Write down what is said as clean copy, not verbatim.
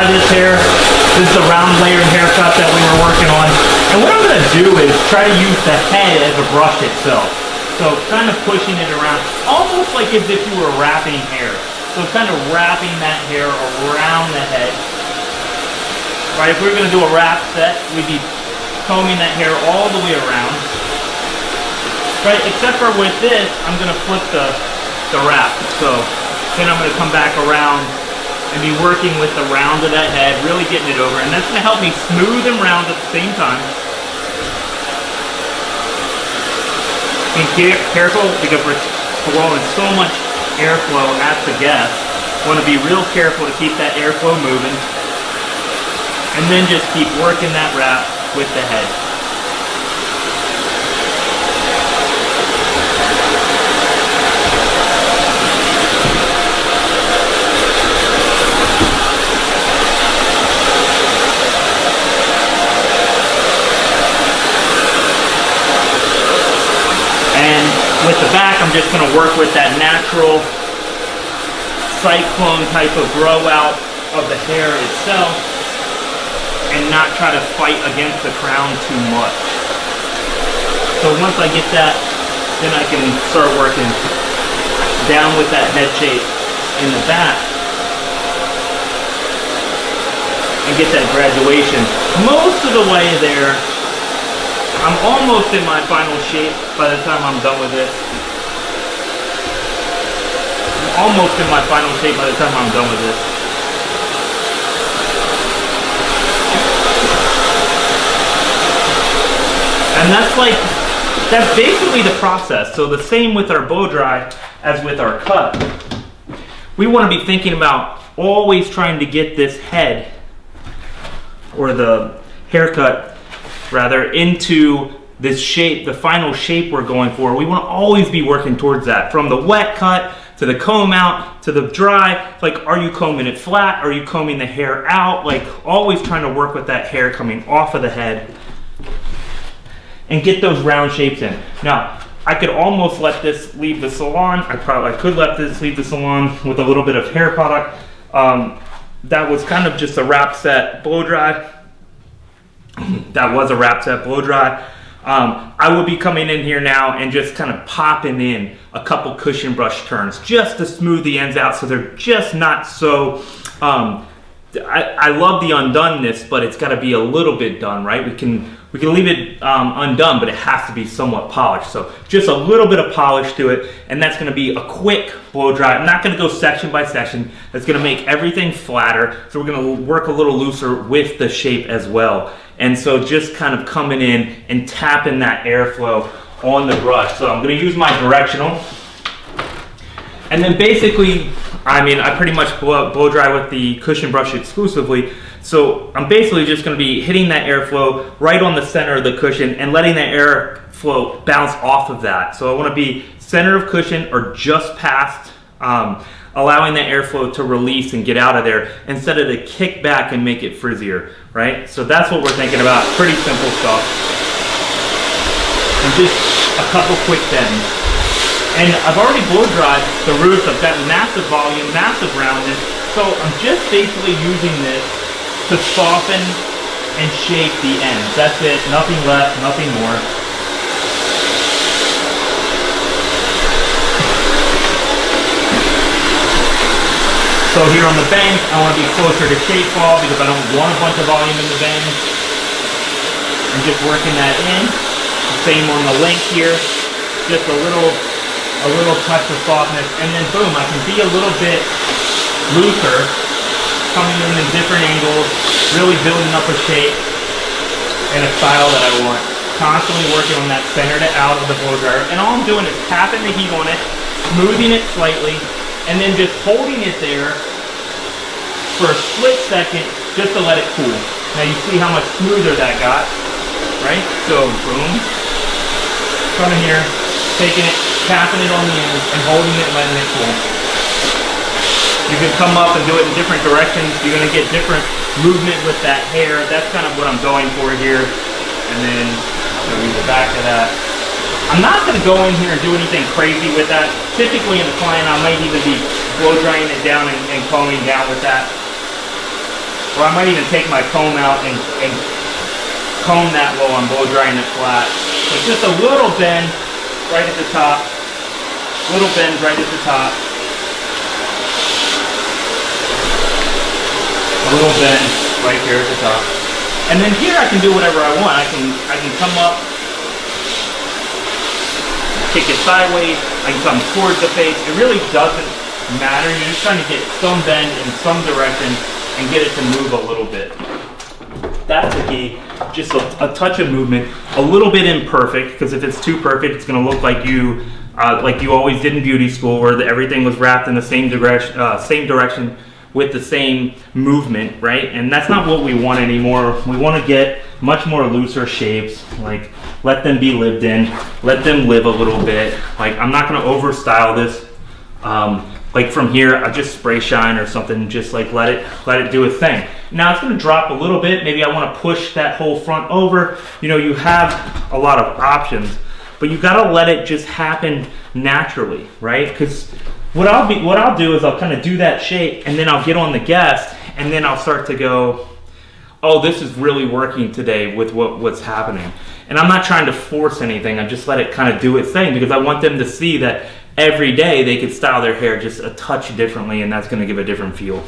dry this hair. This is the round layered haircut that we were working on. And what I'm gonna do is try to use the head as a brush itself. So kind of pushing it around, almost like as if you were wrapping hair. So kind of wrapping that hair around the head. Right, if we were gonna do a wrap set, we'd be combing that hair all the way around. Right, except for with this, I'm gonna flip the wrap. So then I'm gonna come back around and be working with the round of that head, really getting it over. And that's gonna help me smooth and round at the same time. And careful, because we're blowing so much airflow at the guest. Want to be real careful to keep that airflow moving. And then just keep working that wrap with the head. With the back, I'm just going to work with that natural cyclone type of grow out of the hair itself and not try to fight against the crown too much. So once I get that, then I can start working down with that head shape in the back and get that graduation. Most of the way there. I'm almost in my final shape by the time I'm done with this. I'm almost in my final shape by the time I'm done with this. And that's basically the process. So the same with our blow dry as with our cut. We want to be thinking about always trying to get this head, or the haircut rather, into this shape, the final shape we're going for. We want to always be working towards that. From the wet cut, to the comb out, to the dry. Like, are you combing it flat? Are you combing the hair out? Like, always trying to work with that hair coming off of the head and get those round shapes in. Now, I could almost let this leave the salon. I could let this leave the salon with a little bit of hair product. That was kind of just a wrap set blow dry. That was a wrap set blow dry. I will be coming in here now and just kind of popping in a couple cushion brush turns just to smooth the ends out so they're just not so, I love the undoneness, but it's got to be a little bit done, right? We can leave it undone, but it has to be somewhat polished. So just a little bit of polish to it, and that's going to be a quick blow dry. I'm not going to go section by section. That's going to make everything flatter. So we're going to work a little looser with the shape as well. And so just kind of coming in and tapping that airflow on the brush. So I'm going to use my directional. And then basically, I pretty much blow dry with the cushion brush exclusively. So I'm basically just going to be hitting that airflow right on the center of the cushion and letting that airflow bounce off of that. So I want to be center of cushion or just past, allowing that airflow to release and get out of there instead of to kick back and make it frizzier, right? So that's what we're thinking about. Pretty simple stuff. And just a couple quick bends. And I've already blow dried the roots. I've got massive volume, massive roundness. So I'm just basically using this to soften and shape the ends. That's it, nothing less, nothing more. So here on the bank, I want to be closer to shape fall because I don't want a bunch of volume in the bank. I'm just working that in. Same on the length here, just a little touch of softness, and then boom, I can be a little bit looser, coming in different angles, really building up a shape and a style that I want. Constantly working on that center to out of the blow dryer, and all I'm doing is tapping the heat on it, smoothing it slightly, and then just holding it there for a split second just to let it cool. Now you see how much smoother that got, right? So boom, coming here, taking it, tapping it on the ends, and holding it, letting it cool. You can come up and do it in different directions. You're going to get different movement with that hair. That's kind of what I'm going for here. And then I'll show you the back of that. I'm not going to go in here and do anything crazy with that. Typically in the client, I might even be blow drying it down and combing down with that. Or I might even take my comb out and comb that low on blow drying it flat. So just a little bend right at the top. Little bend right at the top. A little bend right here at the top. And then here I can do whatever I want. I can come up, kick it sideways, I can come towards the face. It really doesn't matter. You're just trying to get some bend in some direction and get it to move a little bit. That's the key. Just a touch of movement, a little bit imperfect, because if it's too perfect, it's going to look like you always did in beauty school, where everything was wrapped in the same direction with the same movement, right? And that's not what we want anymore. We want to get much more looser shapes, like let them be lived in, let them live a little bit. Like I'm not going to over style this. Like from here, I just spray shine or something, just like let it do its thing. Now it's going to drop a little bit. Maybe I want to push that whole front over. You know, you have a lot of options, but you got to let it just happen naturally, right? Because what I'll do is I'll kind of do that shape, and then I'll get on the guest, and then I'll start to go, oh, this is really working today with what's happening. And I'm not trying to force anything. I just let it kind of do its thing, because I want them to see that every day they could style their hair just a touch differently, and that's going to give a different feel.